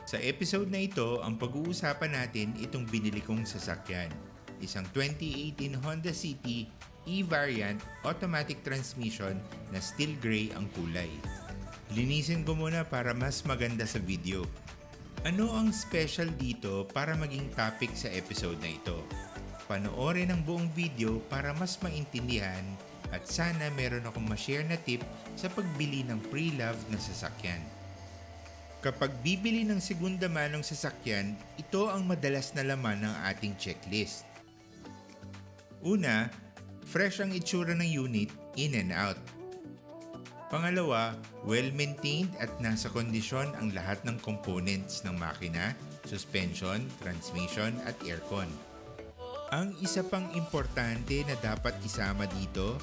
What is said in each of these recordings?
Sa episode na ito, ang pag-uusapan natin itong binili kong sasakyan. Isang 2018 Honda City E-Variant automatic transmission na steel gray ang kulay. Linisin ko muna para mas maganda sa video. Ano ang special dito para maging topic sa episode na ito? Panoorin ang buong video para mas maintindihan at sana meron akong ma-share na tip sa pagbili ng pre-love na sasakyan. Kapag bibili ng segunda manong sasakyan, ito ang madalas na laman ng ating checklist. Una, fresh ang itsura ng unit in and out. Pangalawa, well-maintained at nasa kondisyon ang lahat ng components ng makina, suspension, transmission at aircon. Ang isa pang importante na dapat isama dito,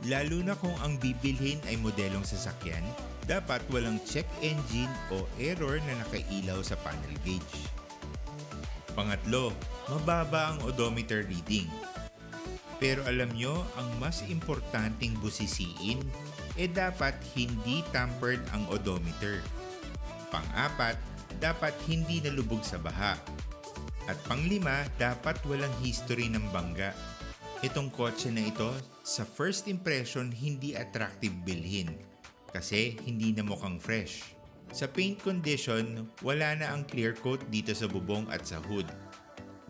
lalo na kung ang bibilhin ay modelong sasakyan, dapat walang check engine o error na nakailaw sa panel gauge. Pangatlo, mababa ang odometer reading. Pero alam nyo, ang mas importanteng busisiin, dapat hindi tampered ang odometer. Pang-apat, dapat hindi nalubog sa baha. At pang-lima, dapat walang history ng bangga. Itong kotse na ito, sa first impression, hindi attractive bilhin. Kasi hindi na mukhang fresh. Sa paint condition, wala na ang clear coat dito sa bubong at sa hood.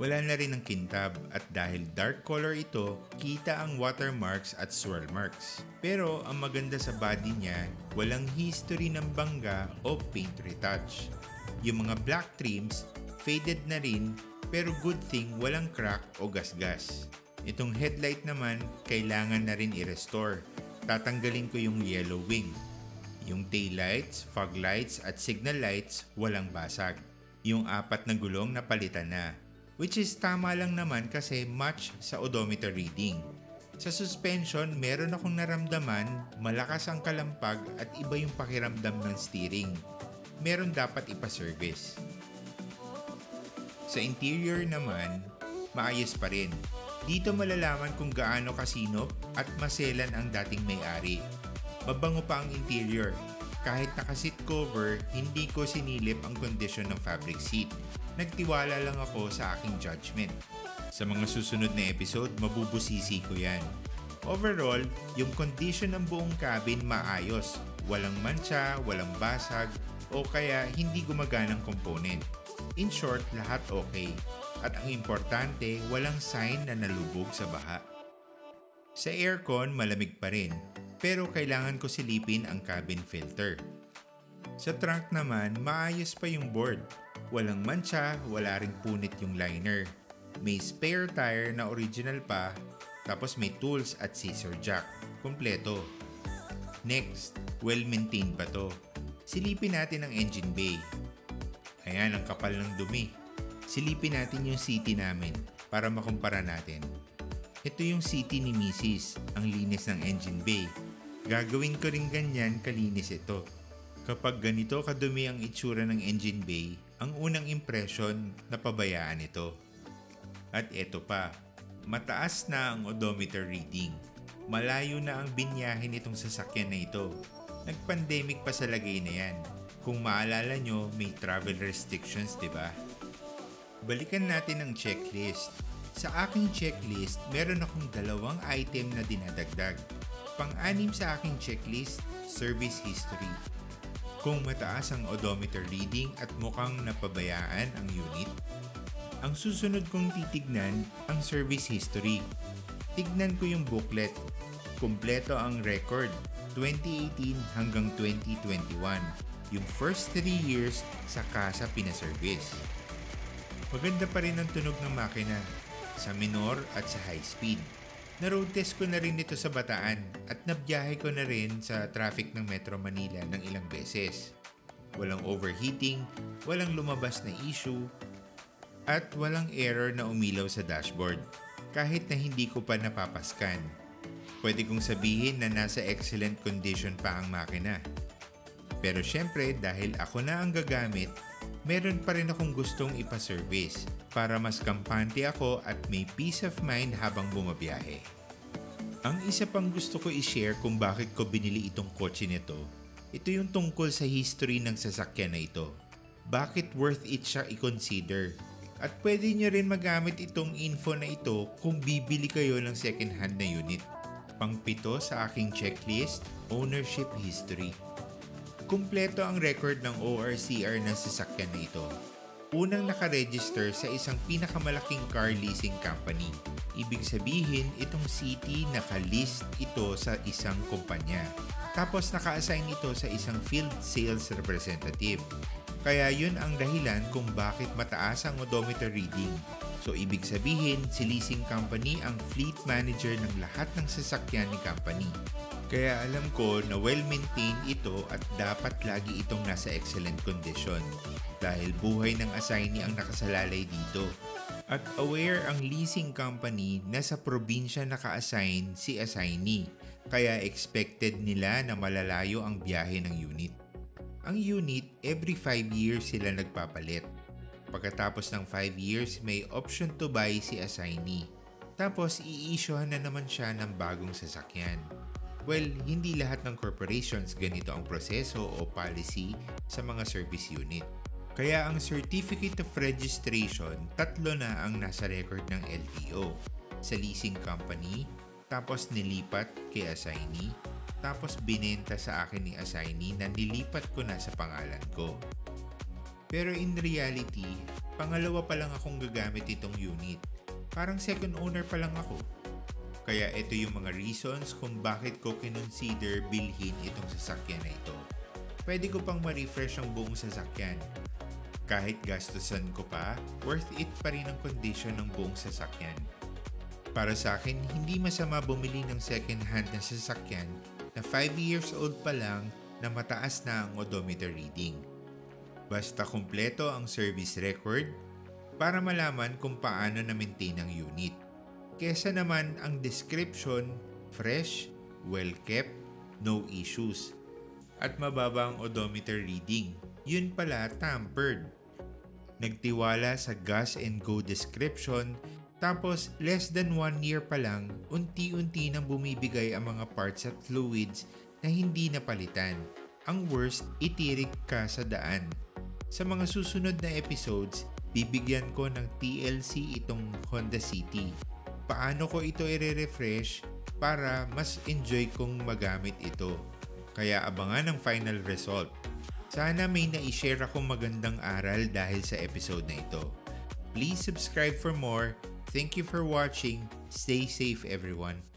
Wala na rin ang kintab at dahil dark color ito, kita ang watermarks at swirl marks. Pero ang maganda sa body niya, walang history ng bangga o paint retouch. Yung mga black trims, faded na rin pero good thing walang crack o gasgas. Itong headlight naman, kailangan na rin i-restore. Tatanggalin ko yung yellow wing. Yung taillights, fog lights at signal lights walang basag. Yung apat na gulong napalitan na. Which is tama lang naman kasi match sa odometer reading. Sa suspension, meron akong naramdaman, malakas ang kalampag at iba yung pakiramdam ng steering. Meron dapat ipa-service. Sa interior naman, maayos pa rin. Dito malalaman kung gaano kasinop at maselan ang dating may-ari. Mabango pa ang interior. Kahit naka-seat cover, hindi ko sinilip ang kondisyon ng fabric seat. Nagtiwala lang ako sa aking judgment. Sa mga susunod na episode, mabubusisi ko yan. Overall, yung condition ng buong cabin maayos. Walang mancha, walang basag, o kaya hindi gumaganang component. In short, lahat okay. At ang importante, walang sign na nalubog sa baha. Sa aircon, malamig pa rin. Pero kailangan ko silipin ang cabin filter. Sa trunk naman, maayos pa yung board. Walang mancha, wala ring punit yung liner. May spare tire na original pa, tapos may tools at scissor jack. Kompleto. Next, well-maintained pa to. Silipin natin ang engine bay. Ayan, ang kapal ng dumi. Silipin natin yung seat namin para makumpara natin. Ito yung seat ni Mrs. Ang linis ng engine bay. Gagawin ko rin ganyan kalinis ito. Kapag ganito kadumi ang itsura ng engine bay, ang unang impression, napabayaan ito. At eto pa, mataas na ang odometer reading. Malayo na ang binyahe nitong sasakyan na ito. Nag-pandemic pa sa lagay na yan. Kung maalala nyo, may travel restrictions, diba? Balikan natin ang checklist. Sa aking checklist, meron akong 2 item na dinadagdag. Pang-anim sa aking checklist, service history. Kung mataas ang odometer reading at mukhang napabayaan ang unit, ang susunod kong titignan ang service history. Tignan ko yung booklet. Kumpleto ang record, 2018 hanggang 2021. Yung first 3 years sa kasa pinaservice. Maganda pa rin ang tunog ng makina sa minor at sa high speed. Na-road test ko na rin ito sa Bataan at nabiyahe ko na rin sa traffic ng Metro Manila ng ilang beses. Walang overheating, walang lumabas na issue, at walang error na umilaw sa dashboard kahit na hindi ko pa napapaskan. Pwede kong sabihin na nasa excellent condition pa ang makina. Pero syempre dahil ako na ang gagamit, meron pa rin akong gustong ipa-service para mas kampante ako at may peace of mind habang bumabiyahe. Ang isa pang gusto ko i-share kung bakit ko binili itong kotse nito, ito yung tungkol sa history ng sasakyan na ito. bakit worth it siya i-consider. At pwede nyo rin magamit itong info na ito kung bibili kayo ng second hand na unit. Pang-pito sa aking checklist, ownership history. Kumpleto ang record ng ORCR ng sasakyan na ito. Unang nakaregister sa isang pinakamalaking car leasing company. Ibig sabihin, itong city nakalist ito sa isang kumpanya. Tapos naka-assign ito sa isang field sales representative. Kaya yun ang dahilan kung bakit mataas ang odometer reading. So ibig sabihin, si leasing company ang fleet manager ng lahat ng sasakyan ni company. Kaya alam ko na well-maintained ito at dapat lagi itong nasa excellent condition dahil buhay ng assignee ang nakasalalay dito. At aware ang leasing company na sa probinsya naka-assign si assignee, kaya expected nila na malalayo ang biyahe ng unit. Ang unit, every 5 years sila nagpapalit. Pagkatapos ng 5 years, may option to buy si assignee. Tapos, i-issuehan na naman siya ng bagong sasakyan. Well, hindi lahat ng corporations ganito ang proseso o policy sa mga service unit. Kaya ang Certificate of Registration, 3 na ang nasa record ng LTO. Sa leasing company, tapos nilipat kay assignee, tapos binenta sa akin ni assignee na nilipat ko na sa pangalan ko. Pero in reality, pangalawa pa lang akong gagamit itong unit. Parang second owner pa lang ako. Kaya ito yung mga reasons kung bakit ko kinonsider bilhin itong sasakyan na ito. Pwede ko pang ma-refresh ang buong sasakyan. Kahit gastusan ko pa, worth it pa rin ang condition ng buong sasakyan. Para sa akin, hindi masama bumili ng second hand na sasakyan na 5 years old pa lang na mataas na ang odometer reading. Basta kumpleto ang service record para malaman kung paano na-maintain ang unit. Kesa naman ang description, fresh, well-kept, no issues. At mababa ang odometer reading, yun pala tampered. Nagtiwala sa gas and go description, tapos less than 1 year pa lang, unti-unti nang bumibigay ang mga parts at fluids na hindi napalitan. Ang worst, itirik ka sa daan. Sa mga susunod na episodes, bibigyan ko ng TLC itong Honda City. Paano ko ito i-refresh para mas enjoy kong magamit ito. Kaya abangan ang final result. Sana may na-share akong magandang aral dahil sa episode na ito. Please subscribe for more. Thank you for watching. Stay safe, everyone.